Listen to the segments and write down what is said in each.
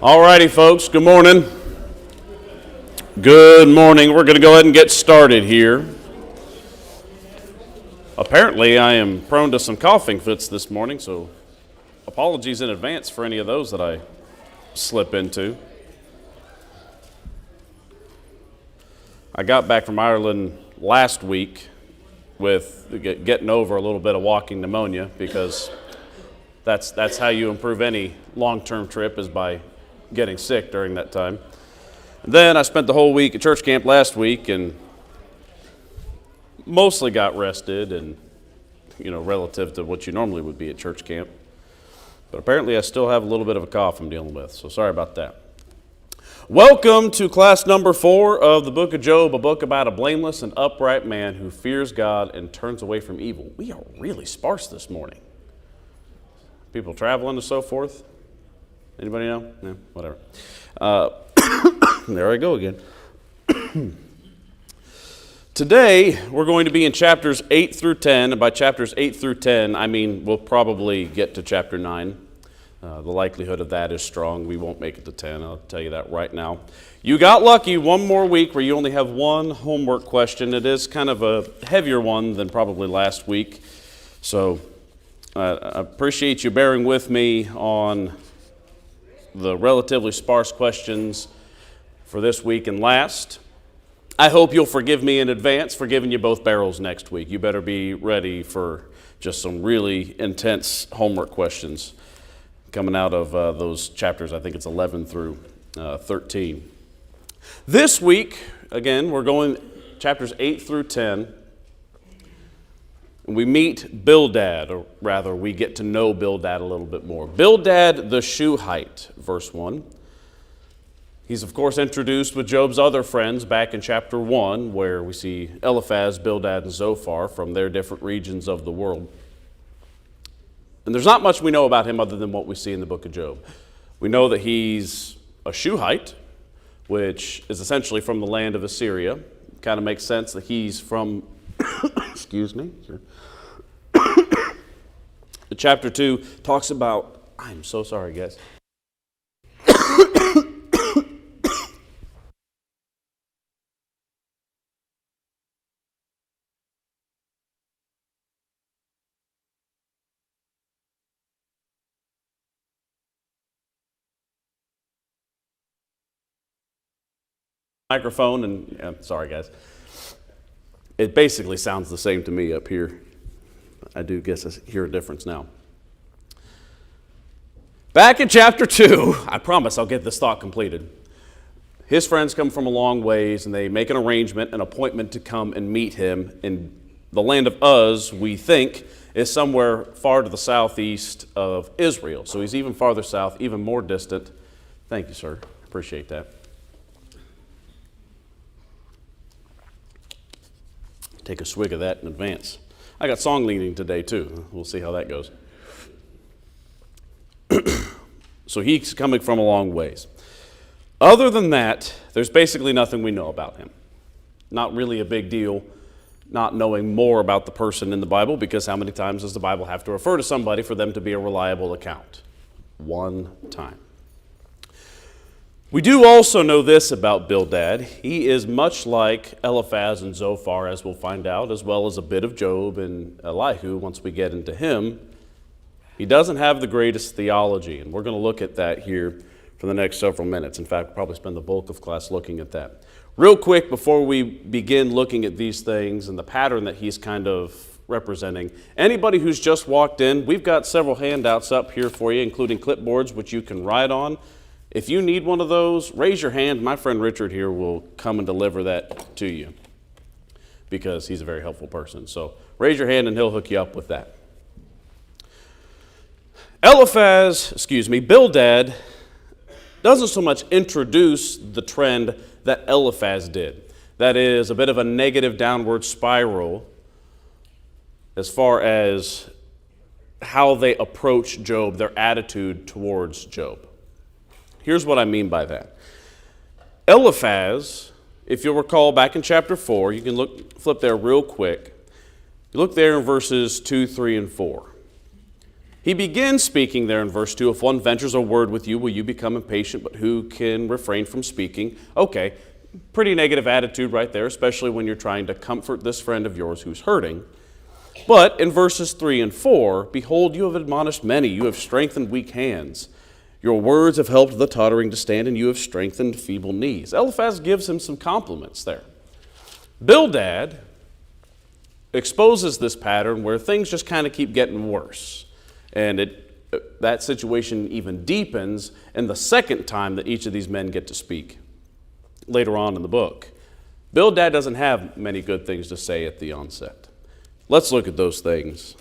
Alrighty, folks, good morning. Good morning. We're going to go ahead and get started here. Apparently, I am prone to some coughing fits this morning, so apologies in advance for any of those that I slip into. I got back from Ireland last week with getting over a little bit of walking pneumonia, because that's how you improve any long-term trip, is by getting sick during that time. And then I spent the whole week at church camp last week and mostly got rested and, relative to what you normally would be at church camp. But apparently I still have a little bit of a cough I'm dealing with, so sorry about that. Welcome to class number 4 of the book of Job, a book about a blameless and upright man who fears God and turns away from evil. We are really sparse this morning. People traveling and so forth. Anybody know? No, whatever. There I go again. Today, we're going to be in chapters 8 through 10. And by chapters 8 through 10, I mean we'll probably get to chapter 9. The likelihood of that is strong. We won't make it to 10. I'll tell you that right now. You got lucky one more week where you only have one homework question. It is kind of a heavier one than probably last week. So I appreciate you bearing with me on the relatively sparse questions for this week and last. I hope you'll forgive me in advance for giving you both barrels next week. You better be ready for just some really intense homework questions coming out of those chapters. I think it's 11 through 13. This week, again, we're going chapters 8 through 10. We meet Bildad, or rather, we get to know Bildad a little bit more. Bildad the Shuhite, verse 1. He's, of course, introduced with Job's other friends back in chapter 1, where we see Eliphaz, Bildad, and Zophar from their different regions of the world. And there's not much we know about him other than what we see in the book of Job. We know that he's a Shuhite, which is essentially from the land of Assyria. Kind of makes sense that he's from, excuse me, Chapter 2 talks about, I'm so sorry, guys. Microphone and, sorry guys. It basically sounds the same to me up here. I do guess I hear a difference now. Back in chapter 2, I promise I'll get this thought completed. His friends come from a long ways and they make an arrangement, an appointment to come and meet him in the land of Uz, we think, is somewhere far to the southeast of Israel. So he's even farther south, even more distant. Thank you, sir. Appreciate that. Take a swig of that in advance. I got song leading today too. We'll see how that goes. So he's coming from a long ways. Other than that, there's basically nothing we know about him. Not really a big deal not knowing more about the person in the Bible, because how many times does the Bible have to refer to somebody for them to be a reliable account? One time. We do also know this about Bildad. He is much like Eliphaz and Zophar, as we'll find out, as well as a bit of Job and Elihu once we get into him. He doesn't have the greatest theology, and we're going to look at that here for the next several minutes. In fact, we'll probably spend the bulk of class looking at that. Real quick, before we begin looking at these things and the pattern that he's kind of representing, anybody who's just walked in, we've got several handouts up here for you, including clipboards, which you can write on. If you need one of those, raise your hand. My friend Richard here will come and deliver that to you, because he's a very helpful person. So raise your hand and he'll hook you up with that. Bildad doesn't so much introduce the trend that Eliphaz did. That is a bit of a negative downward spiral as far as how they approach Job, their attitude towards Job. Here's what I mean by that. Eliphaz, if you'll recall back in chapter 4, you can flip there real quick. You look there in verses 2, 3, and 4. He begins speaking there in verse 2, if one ventures a word with you, will you become impatient, but who can refrain from speaking? Okay, pretty negative attitude right there, especially when you're trying to comfort this friend of yours who's hurting. But in verses 3 and 4, behold, you have admonished many, you have strengthened weak hands. Your words have helped the tottering to stand, and you have strengthened feeble knees. Eliphaz gives him some compliments there. Bildad exposes this pattern where things just kind of keep getting worse. And that situation even deepens in the second time that each of these men get to speak later on in the book. Bildad doesn't have many good things to say at the onset. Let's look at those things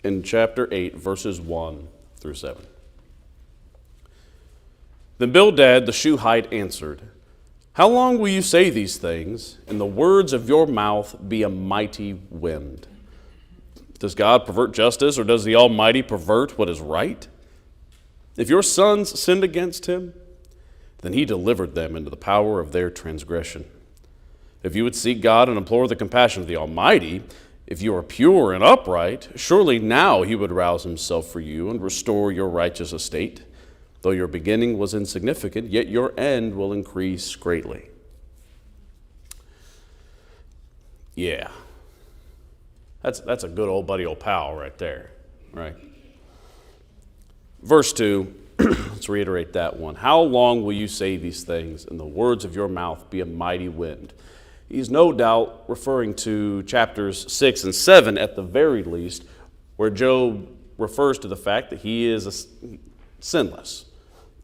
in chapter 8, verses 1 through 7. Then Bildad the Shuhite answered, how long will you say these things, and the words of your mouth be a mighty wind? Does God pervert justice, or does the Almighty pervert what is right? If your sons sinned against him, then he delivered them into the power of their transgression. If you would seek God and implore the compassion of the Almighty, if you are pure and upright, surely now he would rouse himself for you and restore your righteous estate. Though your beginning was insignificant, yet your end will increase greatly. Yeah. That's a good old buddy old pal right there, right? Verse 2, let's reiterate that one. How long will you say these things, and the words of your mouth be a mighty wind? He's no doubt referring to chapters 6 and 7 at the very least, where Job refers to the fact that he is sinless.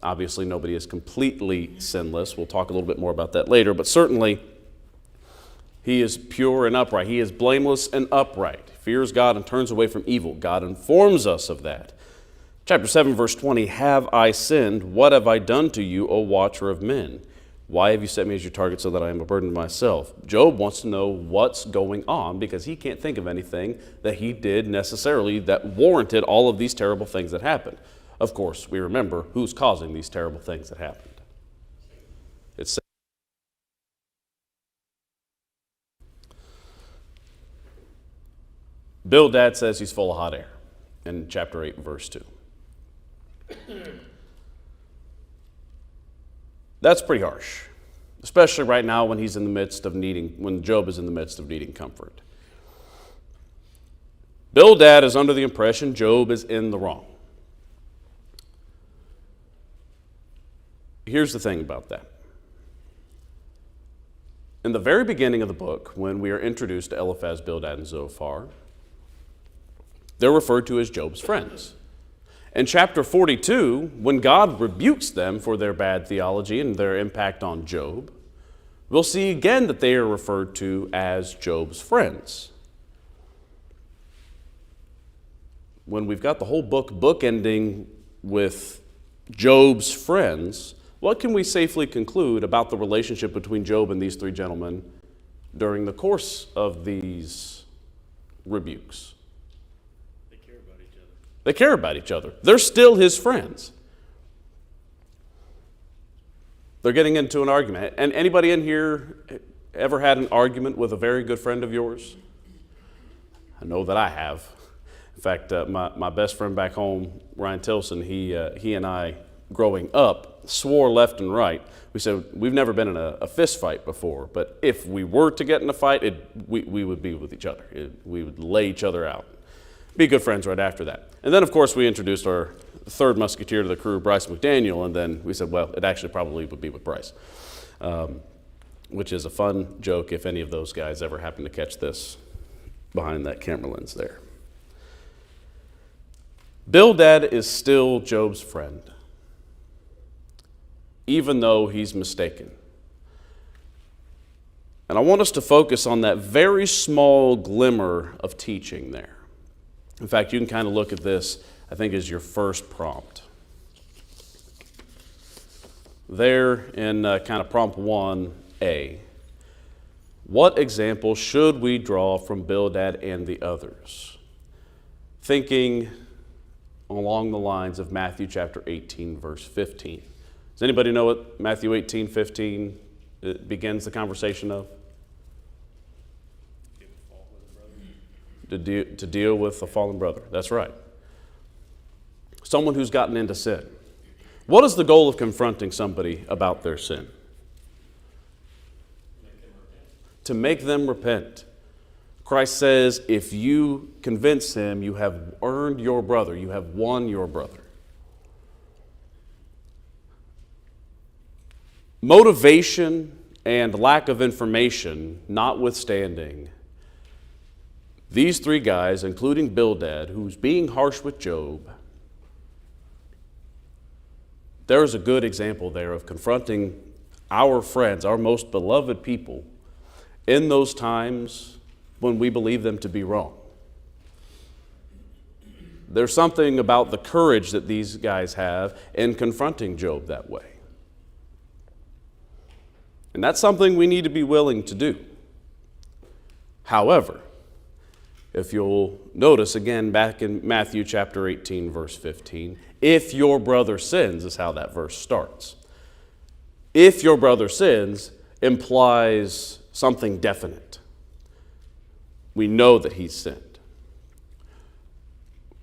Obviously, nobody is completely sinless. We'll talk a little bit more about that later, but certainly he is pure and upright. He is blameless and upright. He fears God and turns away from evil. God informs us of that. Chapter 7, verse 20, have I sinned? What have I done to you, O watcher of men? Why have you set me as your target so that I am a burden to myself? Job wants to know what's going on because he can't think of anything that he did necessarily that warranted all of these terrible things that happened. Of course, we remember who's causing these terrible things that happened. It's Bildad says he's full of hot air in chapter 8, verse 2. That's pretty harsh, especially right now when when Job is in the midst of needing comfort. Bildad is under the impression Job is in the wrong. Here's the thing about that. In the very beginning of the book, when we are introduced to Eliphaz, Bildad, and Zophar, they're referred to as Job's friends. In chapter 42, when God rebukes them for their bad theology and their impact on Job, we'll see again that they are referred to as Job's friends. When we've got the whole book bookending with Job's friends, what can we safely conclude about the relationship between Job and these three gentlemen during the course of these rebukes? They care about each other. They're still his friends. They're getting into an argument. And anybody in here ever had an argument with a very good friend of yours? I know that I have. In fact, my best friend back home, Ryan Tilson, he and I, growing up, swore left and right. We said, we've never been in a fist fight before, but if we were to get in a fight, we would be with each other. We would lay each other out. Be good friends right after that. And then, of course, we introduced our third musketeer to the crew, Bryce McDaniel, and then we said, well, it actually probably would be with Bryce, which is a fun joke if any of those guys ever happen to catch this behind that camera lens there. Bildad is still Job's friend, even though he's mistaken. And I want us to focus on that very small glimmer of teaching there. In fact, you can kind of look at this, I think, as your first prompt. There in kind of prompt 1A, what example should we draw from Bildad and the others? Thinking along the lines of Matthew chapter 18, verse 15. Does anybody know what Matthew 18, 15 begins the conversation of? To deal with a fallen brother. That's right. someone who's gotten into sin. What is the goal of confronting somebody about their sin? To make them repent. Christ says, if you convince him, you have earned your brother, you have won your brother. Motivation and lack of information notwithstanding, these three guys, including Bildad, who's being harsh with Job, there is a good example there of confronting our friends, our most beloved people, in those times when we believe them to be wrong. There's something about the courage that these guys have in confronting Job that way. And that's something we need to be willing to do. However, if you'll notice again back in Matthew chapter 18, verse 15, if your brother sins is how that verse starts. If your brother sins implies something definite. We know that he's sinned.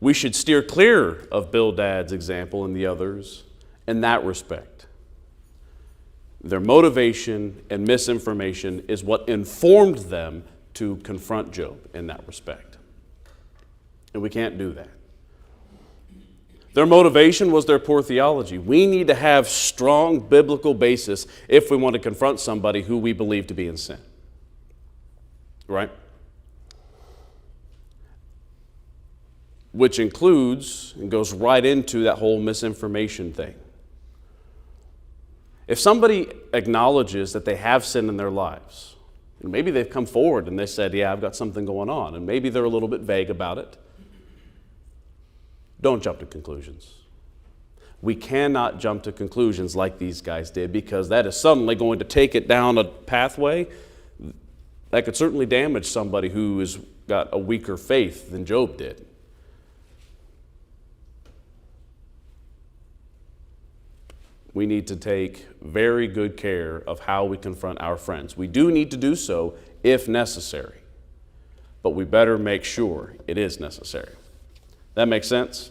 We should steer clear of Bildad's example and the others in that respect. Their motivation and misinformation is what informed them to confront Job in that respect. And we can't do that. Their motivation was their poor theology. We need to have strong biblical basis if we want to confront somebody who we believe to be in sin. Right? Which includes and goes right into that whole misinformation thing. If somebody acknowledges that they have sin in their lives, and maybe they've come forward and they said, yeah, I've got something going on, and maybe they're a little bit vague about it, don't jump to conclusions. We cannot jump to conclusions like these guys did, because that is suddenly going to take it down a pathway that could certainly damage somebody who has got a weaker faith than Job did. We need to take very good care of how we confront our friends. We do need to do so if necessary, but we better make sure it is necessary. That makes sense?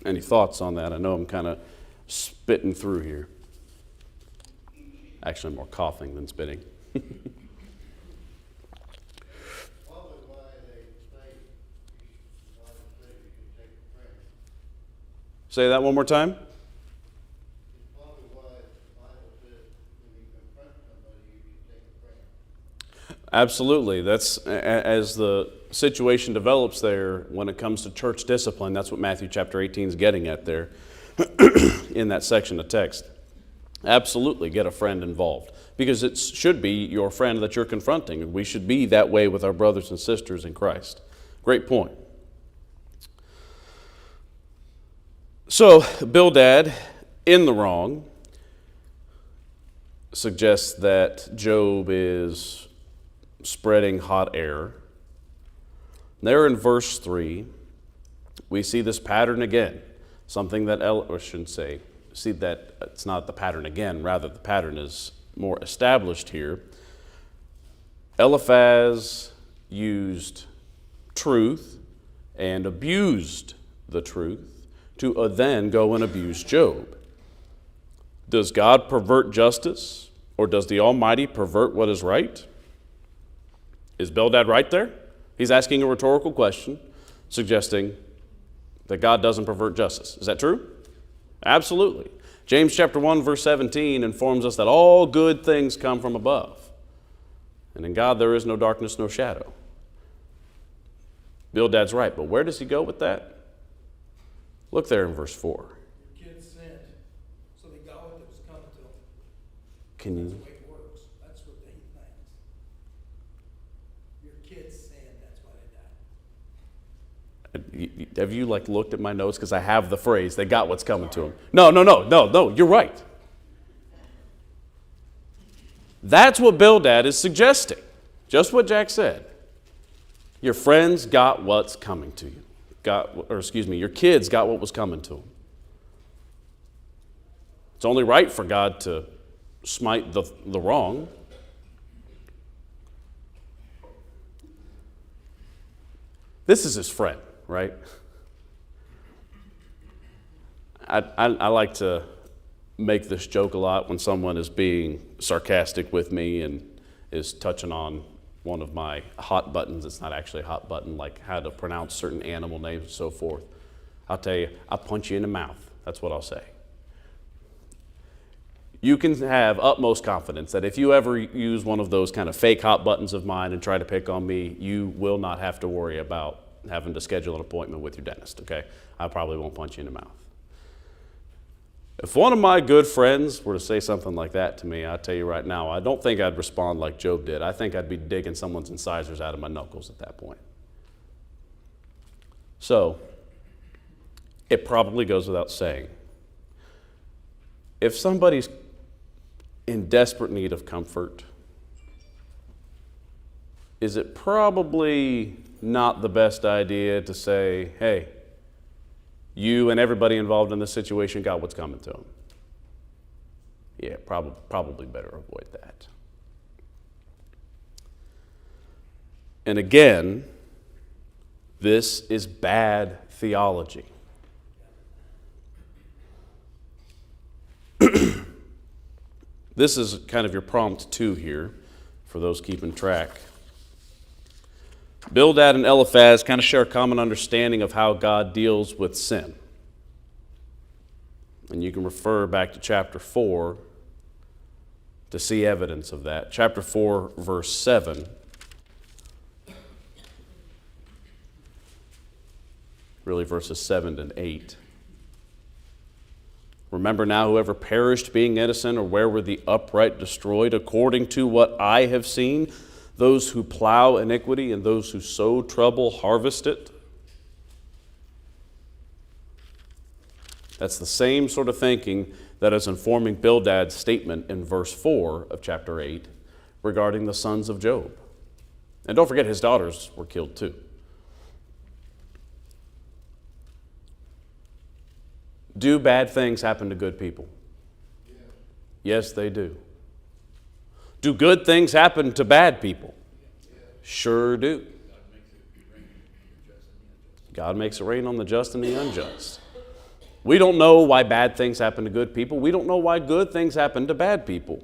Any thoughts on that? I know I'm kind of spitting through here. Actually, I'm more coughing than spitting. Say that one more time. Absolutely. That's as the situation develops there when it comes to church discipline. That's what Matthew chapter 18 is getting at there in that section of text. Absolutely, get a friend involved, because it should be your friend that you're confronting, and we should be that way with our brothers and sisters in Christ. Great point. So, Bildad, in the wrong, suggests that Job is spreading hot air. There in verse 3, we see this pattern again, something that, see that it's not the pattern again, rather the pattern is more established here. Eliphaz used truth and abused the truth to then go and abuse Job. Does God pervert justice, or does the Almighty pervert what is right? Is Bildad right there? He's asking a rhetorical question, suggesting that God doesn't pervert justice. Is that true? Absolutely. James chapter 1, verse 17 informs us that all good things come from above, and in God there is no darkness, no shadow. Bildad's right, but where does he go with that? Look there in verse 4. Your kids sinned, so they got what was coming to them. Can you? That's the way it works. That's what he thinks. Your kids sinned, that's why they died. Have you looked at my notes? Because I have the phrase, they got what's coming to them. No, you're right. That's what Bildad is suggesting. Just what Jack said. Your friends got what's coming to you. Your kids got what was coming to them. It's only right for God to smite the wrong. This is his friend, right? I like to make this joke a lot when someone is being sarcastic with me and is touching on one of my hot buttons. It's not actually a hot button, like how to pronounce certain animal names and so forth. I'll tell you, I'll punch you in the mouth. That's what I'll say. You can have utmost confidence that if you ever use one of those kind of fake hot buttons of mine and try to pick on me, you will not have to worry about having to schedule an appointment with your dentist, okay? I probably won't punch you in the mouth. If one of my good friends were to say something like that to me, I'll tell you right now, I don't think I'd respond like Job did. I think I'd be digging someone's incisors out of my knuckles at that point. So, it probably goes without saying, if somebody's in desperate need of comfort, is it probably not the best idea to say, hey, you and everybody involved in this situation got what's coming to them? Yeah, probably better avoid that. And again, this is bad theology. This is kind of your prompt 2 here for those keeping track. Bildad and Eliphaz kind of share a common understanding of how God deals with sin. And you can refer back to chapter 4 to see evidence of that. Chapter 4, verse 7. Really verses 7 and 8. Remember now, whoever perished being innocent, or where were the upright destroyed, according to what I have seen, those who plow iniquity and those who sow trouble harvest it. That's the same sort of thinking that is informing Bildad's statement in verse 4 of chapter 8 regarding the sons of Job. And don't forget, his daughters were killed too. Do bad things happen to good people? Yes, they do. Do good things happen to bad people? Sure do. God makes it rain on the just and the unjust. We don't know why bad things happen to good people. We don't know why good things happen to bad people.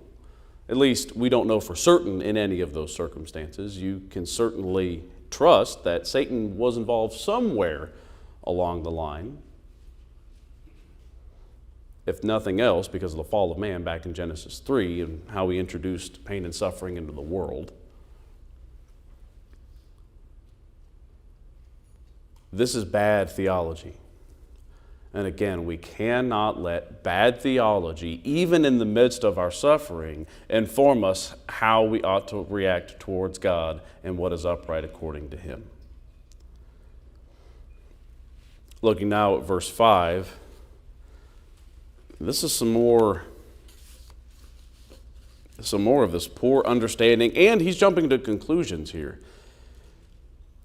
At least we don't know for certain in any of those circumstances. You can certainly trust that Satan was involved somewhere along the line. If nothing else, because of the fall of man back in Genesis 3 and how he introduced pain and suffering into the world. This is bad theology. And again, we cannot let bad theology, even in the midst of our suffering, inform us how we ought to react towards God and what is upright according to Him. Looking now at verse 5, this is some more of this poor understanding, and he's jumping to conclusions here.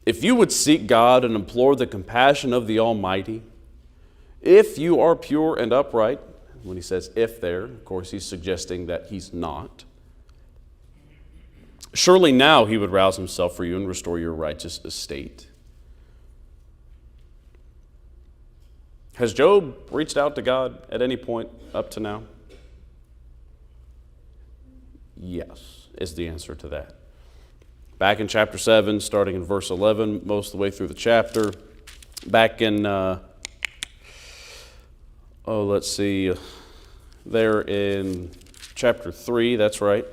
If you would seek God and implore the compassion of the Almighty, if you are pure and upright, when he says if there, of course he's suggesting that he's not, surely now he would rouse himself for you and restore your righteous estate. Has Job reached out to God at any point up to now? Yes, is the answer to that. Back in chapter 7, starting in verse 11, most of the way through the chapter. Back in, there in chapter 3, that's right.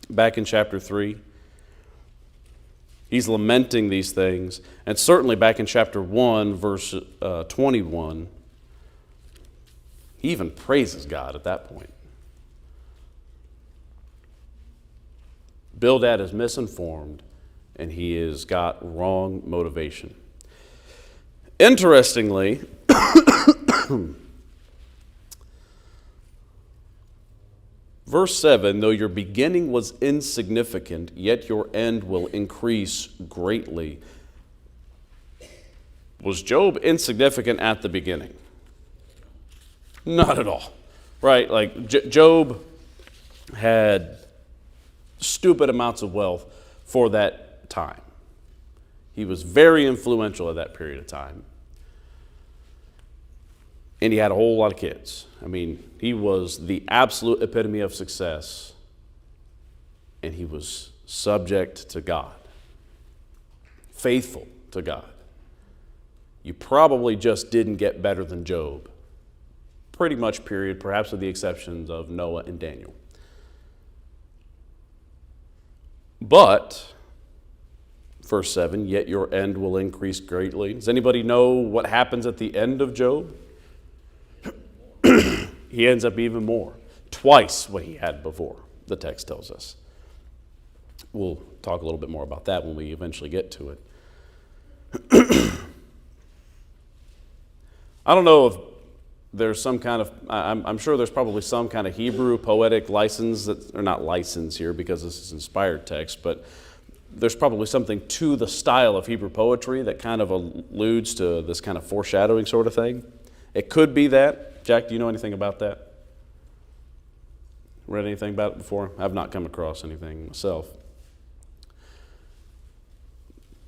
Back in chapter 3. He's lamenting these things. And certainly back in chapter 1, verse 21, he even praises God at that point. Bildad is misinformed, and he has got wrong motivation. Interestingly, verse 7, though your beginning was insignificant, yet your end will increase greatly. Was Job insignificant at the beginning? Not at all, right? Like Job had stupid amounts of wealth for that time. He was very influential at that period of time. And he had a whole lot of kids. I mean, he was the absolute epitome of success. And he was subject to God, faithful to God. You probably just didn't get better than Job. Pretty much, period, perhaps with the exceptions of Noah and Daniel. But, verse 7, yet your end will increase greatly. Does anybody know what happens at the end of Job? He ends up even more. Twice what he had before, the text tells us. We'll talk a little bit more about that when we eventually get to it. I don't know if there's some kind of, I'm sure there's probably some kind of Hebrew poetic license, or not license here because this is inspired text, but there's probably something to the style of Hebrew poetry that kind of alludes to this kind of foreshadowing sort of thing. It could be that. Jack, do you know anything about that? Read anything about it before? I've not come across anything myself.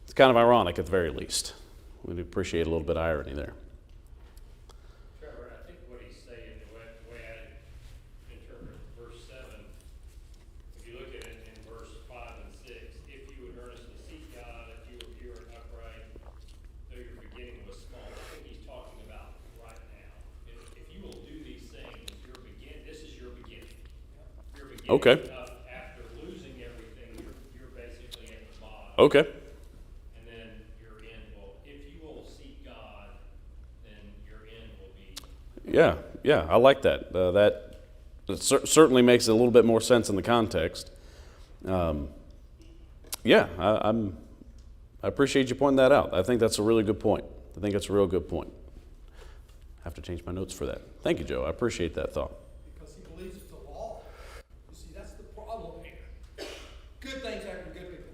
It's kind of ironic at the very least. We'd appreciate a little bit of irony there. Trevor, I think what he's saying, the way I interpret verse 7, if you look at it in verse 5 and 6, if you would earnestly seek God, if you were pure and upright, though your beginning was small. I think he's talking about right now. If you will do these things, this is your beginning. Your beginning. Okay. After losing everything, you're basically at the bottom. Okay. And then your end will, if you will seek God, then your end will be. Yeah, I like that. That certainly makes a little bit more sense in the context. I appreciate you pointing that out. I think that's a really good point. I think it's a real good point. I have to change my notes for that. Thank you, Joe. I appreciate that thought. Because he believes it's a law. You see, that's the problem here. Good things happen to good people.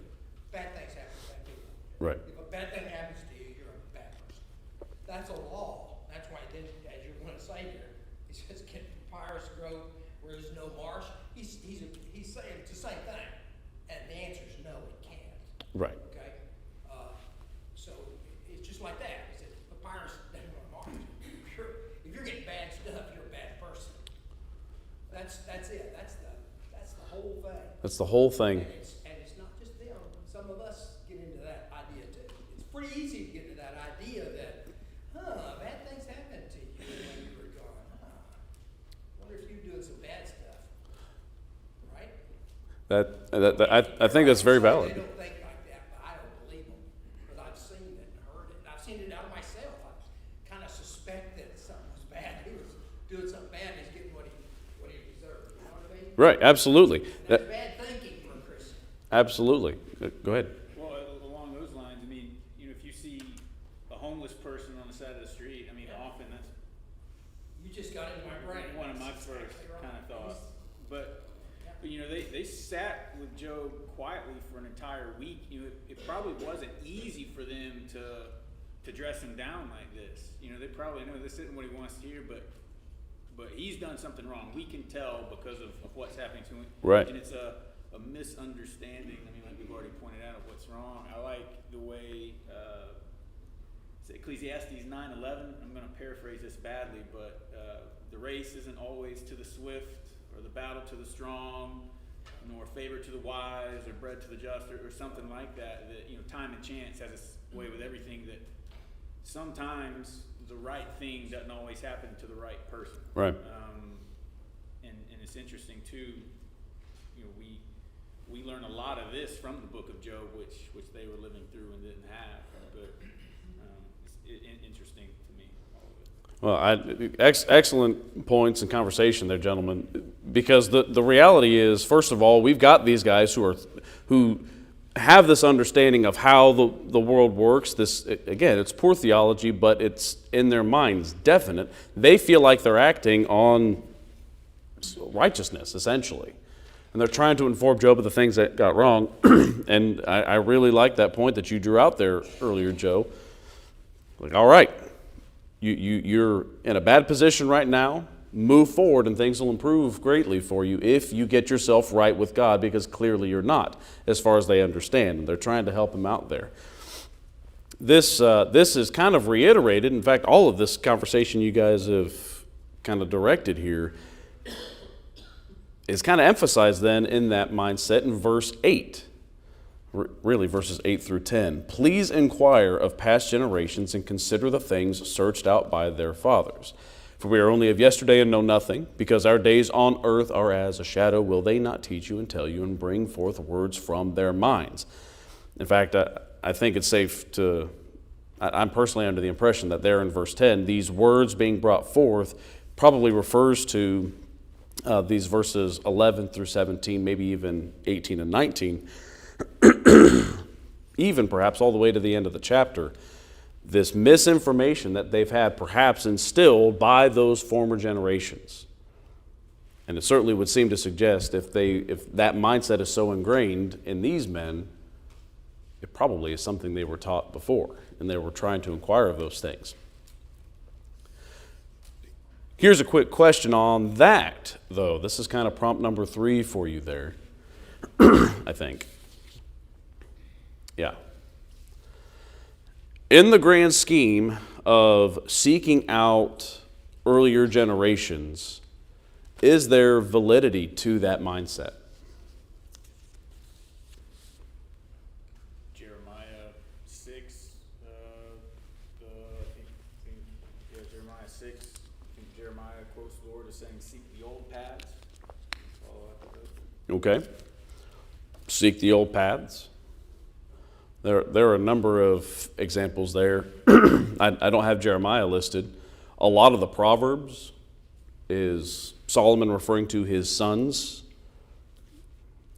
Bad things happen to bad people. Right. If a bad thing happens to you, you're a bad person. That's a law. That's why then, as you're going to say here, he says, can papyrus grow where there's no marsh? He's saying it's the same thing. And the answer is no, it can't. Right. Okay? So it's just like that. He said, papyrus doesn't want marsh. If you're getting bad stuff, you're a bad person. That's it. That's the whole thing. That's the whole thing. And it's not just them. Some of us get into that idea too. It's pretty easy to get into that idea that, bad things happen to you when you were gone. Wonder if you're doing some bad stuff, right? I think that's very valid. They don't think like that, but I don't believe them because I've seen it and heard it. And I've seen it out of myself. I kind of suspect that something was bad. He was doing something bad. And he's getting what he deserved. You know what I mean? Right, absolutely. That's bad thinking for a Christian. Absolutely. Go ahead. Well, along those lines, I mean, if you see a homeless person on the side of the street, I mean, often that's You just got into my brain. one of my That's first exactly right. kind of thoughts. But they sat with Job quietly for an entire week. It probably wasn't easy for them to dress him down like this. They probably know this isn't what he wants to hear, but he's done something wrong. We can tell because of what's happening to him. Right. And it's a misunderstanding. I mean, like we've already pointed out, of what's wrong. I like the way Ecclesiastes 9:11. I'm going to paraphrase this badly, but the race isn't always to the swift, or the battle to the strong, nor favor to the wise, or bread to the just, or something like that. That time and chance has its way with everything. That sometimes the right thing doesn't always happen to the right person. Right. And it's interesting too. We learn a lot of this from the book of Job, which they were living through and didn't have. But it's interesting to me, all of it. Well, excellent points and conversation there, gentlemen. Because the reality is, first of all, we've got these guys who have this understanding of how the world works. Again, it's poor theology, but it's in their minds definite. They feel like they're acting on righteousness, essentially. And they're trying to inform Job of the things that got wrong. And I really like that point that you drew out there earlier, Joe. Like, all right, you're in a bad position right now. Move forward and things will improve greatly for you if you get yourself right with God, because clearly you're not, as far as they understand. And they're trying to help him out there. this is kind of reiterated. In fact, all of this conversation you guys have kind of directed here is kind of emphasized then in that mindset in verse 8. Really, verses 8 through 10. Please inquire of past generations and consider the things searched out by their fathers. For we are only of yesterday and know nothing, because our days on earth are as a shadow. Will they not teach you and tell you and bring forth words from their minds? In fact, I think it's safe to, I'm personally under the impression that there in verse 10, these words being brought forth probably refers to these verses 11 through 17, maybe even 18 and 19, even perhaps all the way to the end of the chapter. This misinformation that they've had perhaps instilled by those former generations. And it certainly would seem to suggest if that mindset is so ingrained in these men, it probably is something they were taught before, and they were trying to inquire of those things. Here's a quick question on that, though. This is kind of prompt number 3 for you there, I think. Yeah. In the grand scheme of seeking out earlier generations, is there validity to that mindset? Jeremiah 6, Jeremiah 6, I think Jeremiah quotes the Lord as saying, seek the old paths. Okay. Seek the old paths. There are a number of examples there. I don't have Jeremiah listed. A lot of the Proverbs is Solomon referring to his sons.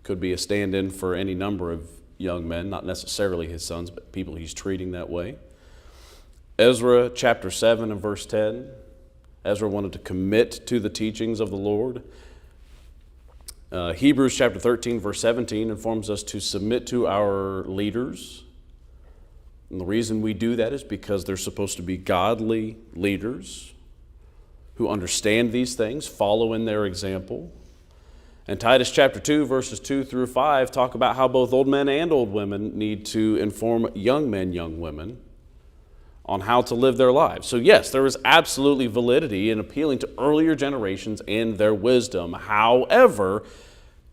Could be a stand-in for any number of young men, not necessarily his sons, but people he's treating that way. Ezra chapter 7 and verse 10. Ezra wanted to commit to the teachings of the Lord. Hebrews chapter 13 verse 17 informs us to submit to our leaders. And the reason we do that is because they're supposed to be godly leaders who understand these things, follow in their example. And Titus chapter 2 verses 2 through 5 talk about how both old men and old women need to inform young men, young women on how to live their lives. So yes, there is absolutely validity in appealing to earlier generations and their wisdom. However,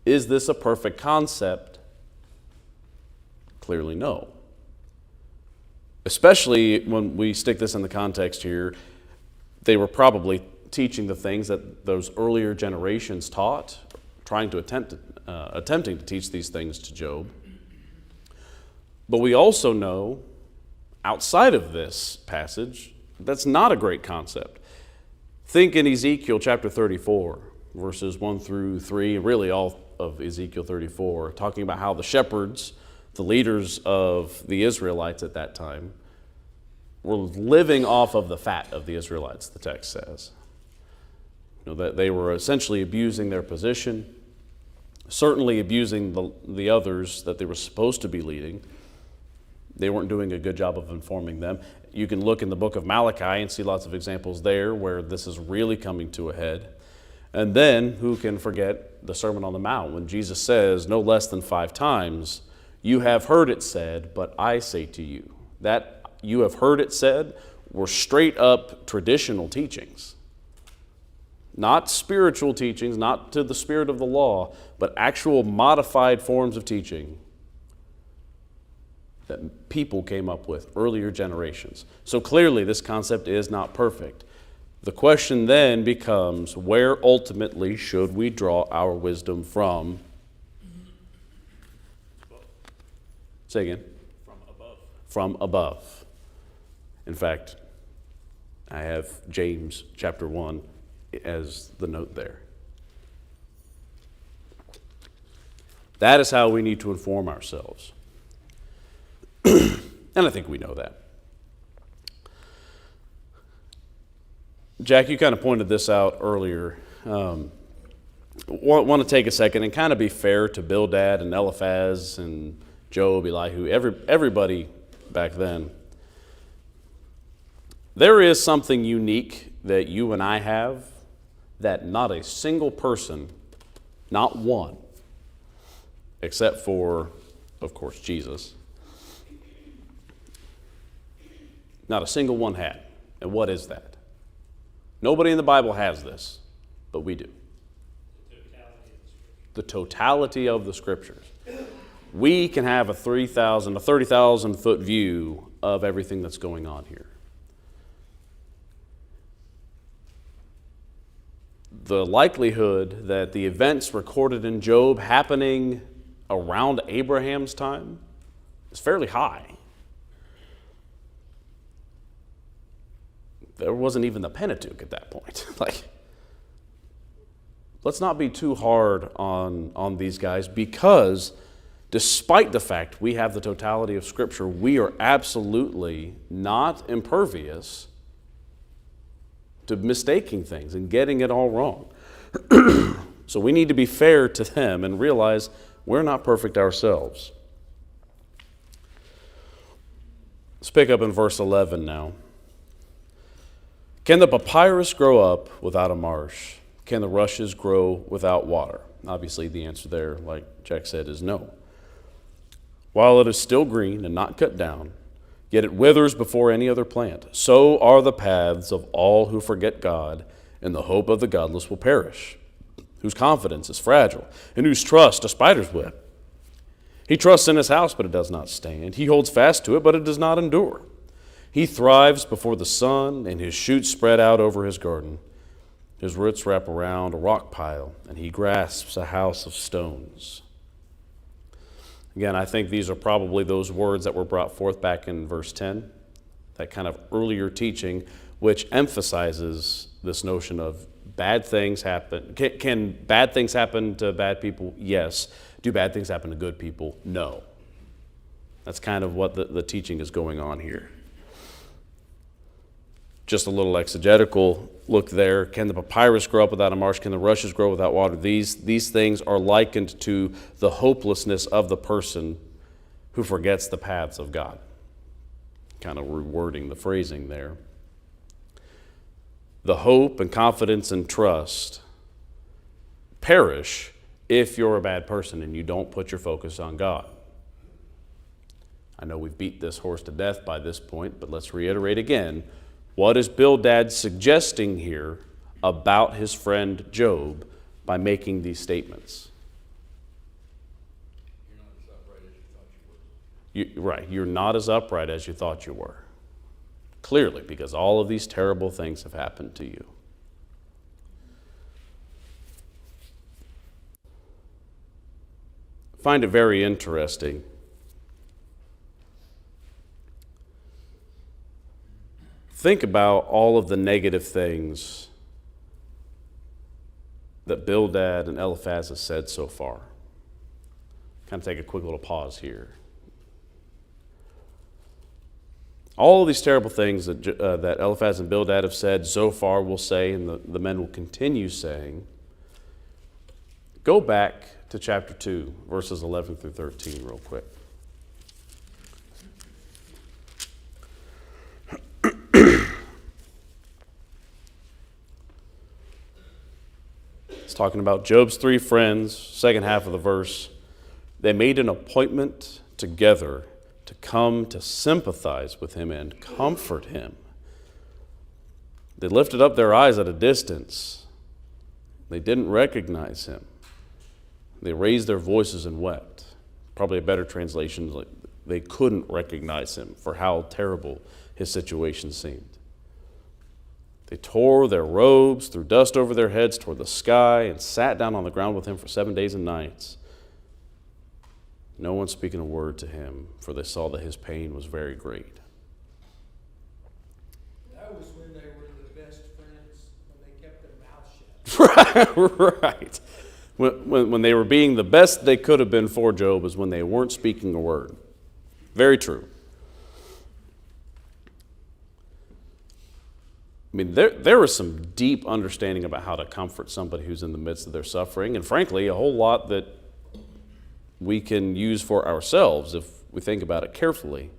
is this a perfect concept? Clearly no. Especially when we stick this in the context here, they were probably teaching the things that those earlier generations taught, attempting to teach these things to Job. But we also know, outside of this passage, that's not a great concept. Think in Ezekiel chapter 34, verses 1 through 3, really all of Ezekiel 34, talking about how the shepherds, the leaders of the Israelites at that time, were living off of the fat of the Israelites, the text says. That they were essentially abusing their position, certainly abusing the others that they were supposed to be leading. They weren't doing a good job of informing them. You can look in the book of Malachi and see lots of examples there where this is really coming to a head. And then, who can forget the Sermon on the Mount when Jesus says no less than 5 times, you have heard it said, but I say to you. That you have heard it said were straight up traditional teachings. Not spiritual teachings, not to the spirit of the law, but actual modified forms of teaching that people came up with, earlier generations. So clearly this concept is not perfect. The question then becomes, where ultimately should we draw our wisdom from? Say again. From above. From above. In fact, I have James chapter 1 as the note there. That is how we need to inform ourselves. And I think we know that. Jack, you kind of pointed this out earlier. Want to take a second and kind of be fair to Bildad and Eliphaz and Job, Elihu, everybody back then. There is something unique that you and I have that not a single person, not one, except for, of course, Jesus, Not a single one had. And what is that? Nobody in the Bible has this, but we do. The totality of the Scriptures. We can have a 30,000 foot view of everything that's going on here. The likelihood that the events recorded in Job happening around Abraham's time is fairly high. There wasn't even the Pentateuch at that point. Let's not be too hard on these guys, because despite the fact we have the totality of Scripture, we are absolutely not impervious to mistaking things and getting it all wrong. So we need to be fair to them and realize we're not perfect ourselves. Let's pick up in verse 11 now. Can the papyrus grow up without a marsh? Can the rushes grow without water? Obviously, the answer there, like Jack said, is no. While it is still green and not cut down, yet it withers before any other plant, so are the paths of all who forget God, and the hope of the godless will perish, whose confidence is fragile, and whose trust a spider's web. He trusts in his house, but it does not stand. He holds fast to it, but it does not endure. He thrives before the sun, and his shoots spread out over his garden. His roots wrap around a rock pile, and he grasps a house of stones. Again, I think these are probably those words that were brought forth back in verse 10, that kind of earlier teaching, which emphasizes this notion of bad things happen. Can bad things happen to bad people? Yes. Do bad things happen to good people? No. That's kind of what the teaching is going on here. Just a little exegetical look there. Can the papyrus grow up without a marsh? Can the rushes grow without water? These things are likened to the hopelessness of the person who forgets the paths of God. Kind of rewording the phrasing there. The hope and confidence and trust perish if you're a bad person and you don't put your focus on God. I know we've beat this horse to death by this point, but let's reiterate again. What is Bildad suggesting here about his friend Job by making these statements? You're not as upright as you thought you were. Clearly, because all of these terrible things have happened to you. I find it very interesting. Think about all of the negative things that Bildad and Eliphaz have said so far. Kind of take a quick little pause here. All of these terrible things that Eliphaz and Bildad have said, Zophar will say, and the men will continue saying. Go back to chapter 2, verses 11 through 13 real quick. It's talking about Job's three friends, second half of the verse. They made an appointment together to come to sympathize with him and comfort him. They lifted up their eyes at a distance. They didn't recognize him. They raised their voices and wept. Probably a better translation is like they couldn't recognize him for how terrible his situation seemed. They tore their robes, threw dust over their heads toward the sky, and sat down on the ground with him for 7 days and nights. No one speaking a word to him, for they saw that his pain was very great. That was when they were the best friends, when they kept their mouths shut. Right. When they were being the best they could have been for Job is when they weren't speaking a word. Very true. I mean, there is some deep understanding about how to comfort somebody who's in the midst of their suffering, and frankly, a whole lot that we can use for ourselves if we think about it carefully.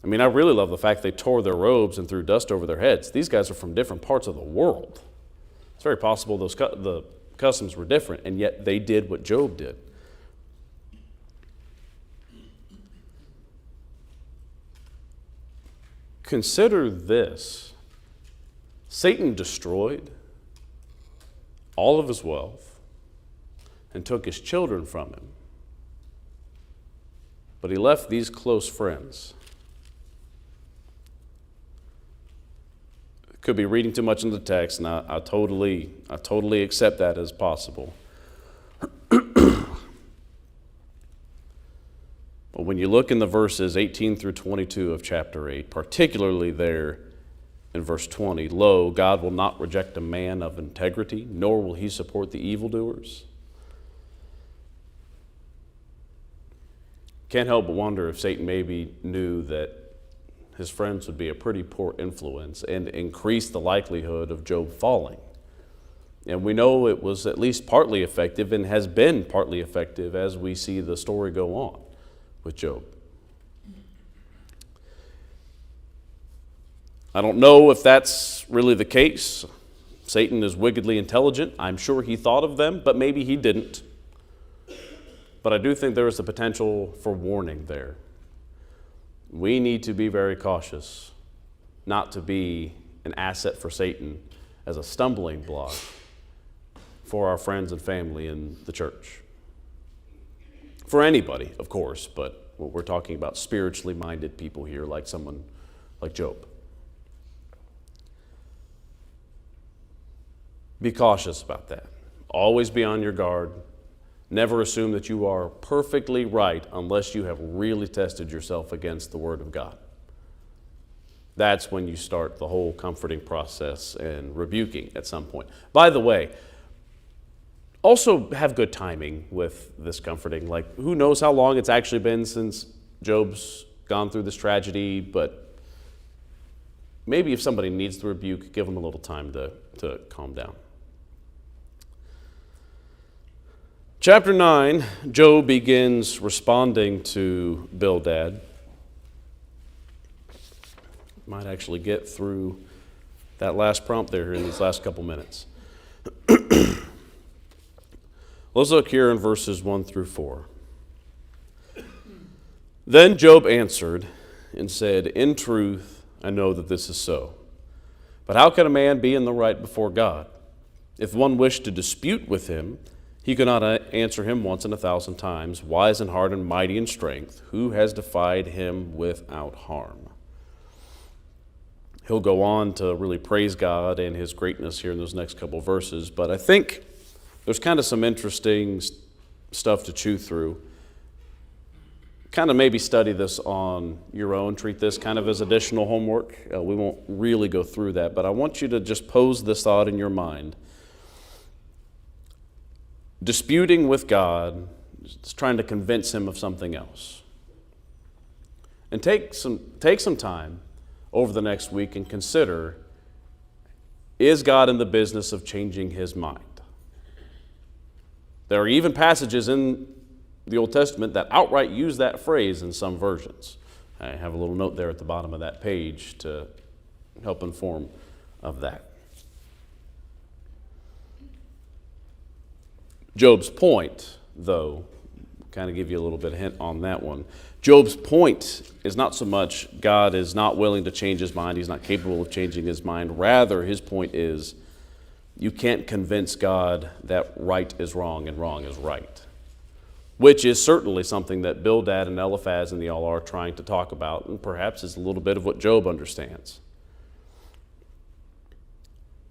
I mean, I really love the fact they tore their robes and threw dust over their heads. These guys are from different parts of the world. It's very possible the customs were different, and yet they did what Job did. consider this. Satan destroyed all of his wealth and took his children from him. But he left these close friends. Could be reading too much into the text, and I totally accept that as possible. But when you look in the verses 18 through 22 of chapter 8, particularly there in verse 20, lo, God will not reject a man of integrity, nor will he support the evildoers. Can't help but wonder if Satan maybe knew that his friends would be a pretty poor influence and increase the likelihood of Job falling. And we know it was at least partly effective and has been partly effective as we see the story go on with Job. I don't know if that's really the case. Satan is wickedly intelligent. I'm sure he thought of them, but maybe he didn't. But I do think there is the potential for warning there. We need to be very cautious not to be an asset for Satan as a stumbling block for our friends and family in the church. For anybody, of course, but we're talking about spiritually minded people here, like someone like Job. Be cautious about that. Always be on your guard. Never assume that you are perfectly right unless you have really tested yourself against the Word of God. That's when you start the whole comforting process and rebuking at some point. By the way, also have good timing with this comforting. Like, who knows how long it's actually been since Job's gone through this tragedy, but maybe if somebody needs the rebuke, give them a little time to calm down. Chapter 9, Job begins responding to Bildad. Might actually get through that last prompt there in these last couple minutes. Let's look here in verses 1 through 4. Then Job answered and said, in truth, I know that this is so. But how can a man be in the right before God? If one wished to dispute with him, he could not answer him once in 1,000 times, wise in heart and mighty in strength, who has defied him without harm. He'll go on to really praise God and his greatness here in those next couple of verses, but I think there's kind of some interesting stuff to chew through. Kind of maybe study this on your own, treat this kind of as additional homework. We won't really go through that, but I want you to just pose this thought in your mind. Disputing with God, just trying to convince him of something else. And take some time over the next week and consider, is God in the business of changing his mind? There are even passages in the Old Testament that outright use that phrase in some versions. I have a little note there at the bottom of that page to help inform of that. Job's point, though, kind of give you a little bit of hint on that one. Job's point is not so much God is not willing to change his mind, he's not capable of changing his mind. Rather, his point is you can't convince God that right is wrong and wrong is right, which is certainly something that Bildad and Eliphaz and the all are trying to talk about, and perhaps is a little bit of what Job understands.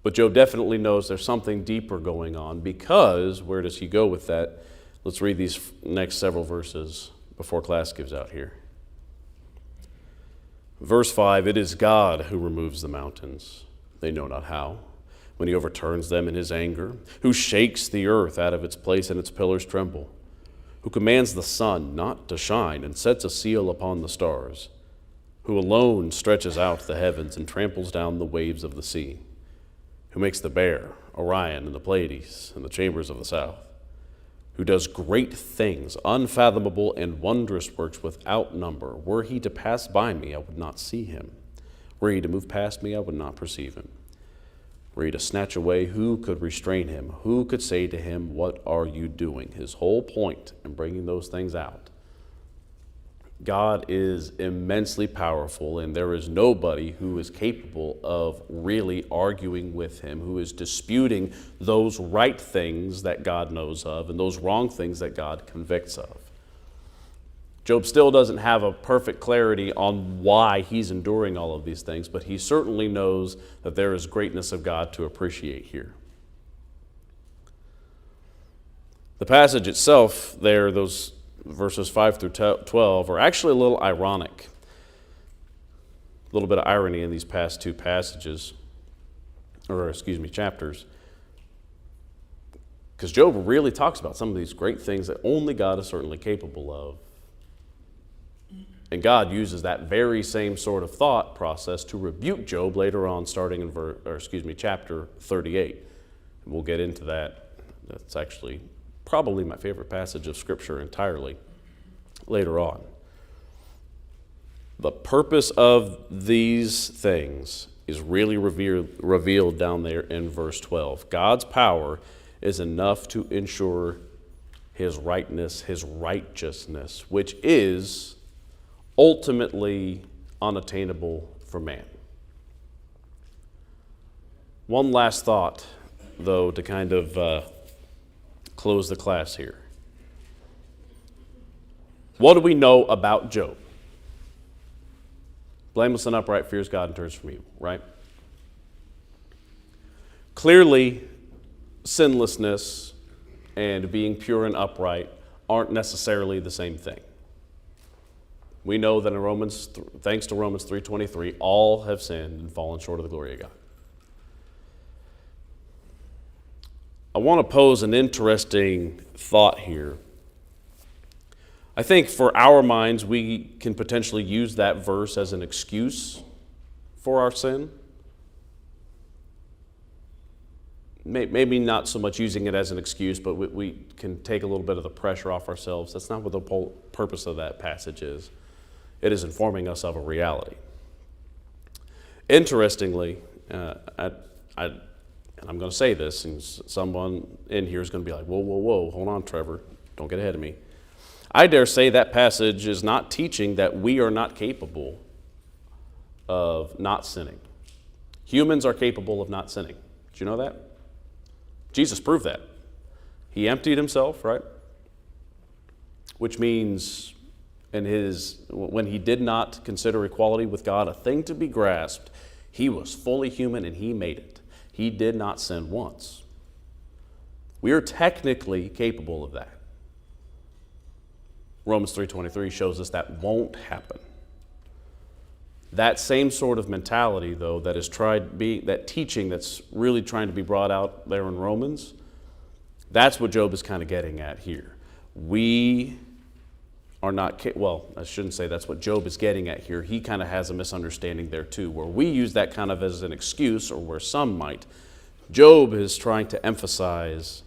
But Job definitely knows there's something deeper going on, because where does he go with that? Let's read these next several verses before class gives out here. Verse 5, it is God who removes the mountains. They know not how. When he overturns them in his anger, who shakes the earth out of its place and its pillars tremble, who commands the sun not to shine and sets a seal upon the stars, who alone stretches out the heavens and tramples down the waves of the sea, who makes the Bear, Orion, and the Pleiades, and the chambers of the south, who does great things, unfathomable and wondrous works without number. Were he to pass by me, I would not see him. Were he to move past me, I would not perceive him. Were he to snatch away, who could restrain him? Who could say to him, what are you doing? His whole point in bringing those things out God is immensely powerful, and there is nobody who is capable of really arguing with him, who is disputing those right things that God knows of and those wrong things that God convicts of. Job still doesn't have a perfect clarity on why he's enduring all of these things, but he certainly knows that there is greatness of God to appreciate here. The passage itself there, those verses 5 through 12, are actually a little ironic. A little bit of irony in these past two passages, chapters. Because Job really talks about some of these great things that only God is certainly capable of. And God uses that very same sort of thought process to rebuke Job later on, starting in chapter 38. And we'll get into that. That's actually probably my favorite passage of Scripture entirely later on. The purpose of these things is really revealed down there in verse 12. God's power is enough to ensure his rightness, his righteousness, which is ultimately unattainable for man. One last thought, though, to kind of close the class here. What do we know about Job? Blameless and upright, fears God and turns from evil, right? Clearly, sinlessness and being pure and upright aren't necessarily the same thing. We know that in thanks to Romans 3:23, all have sinned and fallen short of the glory of God. I want to pose an interesting thought here. I think for our minds, we can potentially use that verse as an excuse for our sin. Maybe not so much using it as an excuse, but we can take a little bit of the pressure off ourselves. That's not what the purpose of that passage is. It is informing us of a reality. Interestingly, and I'm going to say this, and someone in here is going to be like, whoa, hold on, Trevor. Don't get ahead of me. I dare say that passage is not teaching that we are not capable of not sinning. Humans are capable of not sinning. Did you know that? Jesus proved that. He emptied himself, right? Which means when he did not consider equality with God a thing to be grasped, he was fully human and he made it. He did not sin once. We are technically capable of that. Romans 3:23 shows us that won't happen. That same sort of mentality, though, that teaching that's really trying to be brought out there in Romans, that's what Job is kind of getting at here. We are not, I shouldn't say that's what Job is getting at here. He kind of has a misunderstanding there too, where we use that kind of as an excuse, or where some might. Job is trying to emphasize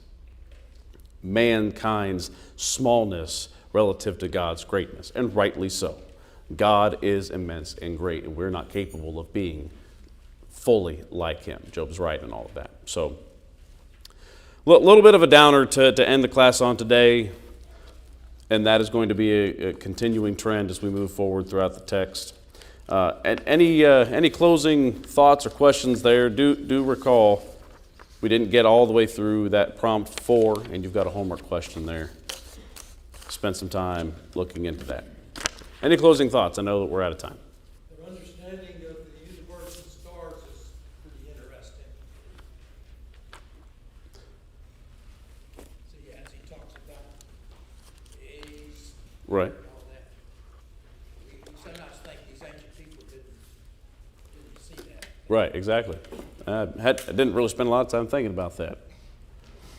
mankind's smallness relative to God's greatness, and rightly so. God is immense and great, and we're not capable of being fully like him. Job's right in all of that. So, a little bit of a downer to end the class on today. And that is going to be a continuing trend as we move forward throughout the text. And any closing thoughts or questions there? Do recall we didn't get all the way through that prompt 4, and you've got a homework question there. Spend some time looking into that. Any closing thoughts? I know that we're out of time. Their understanding of the universe and stars is pretty interesting. So yeah, as he talks about days Right. and all that, we sometimes think these ancient people didn't see that. Right, exactly. I didn't really spend a lot of time thinking about that.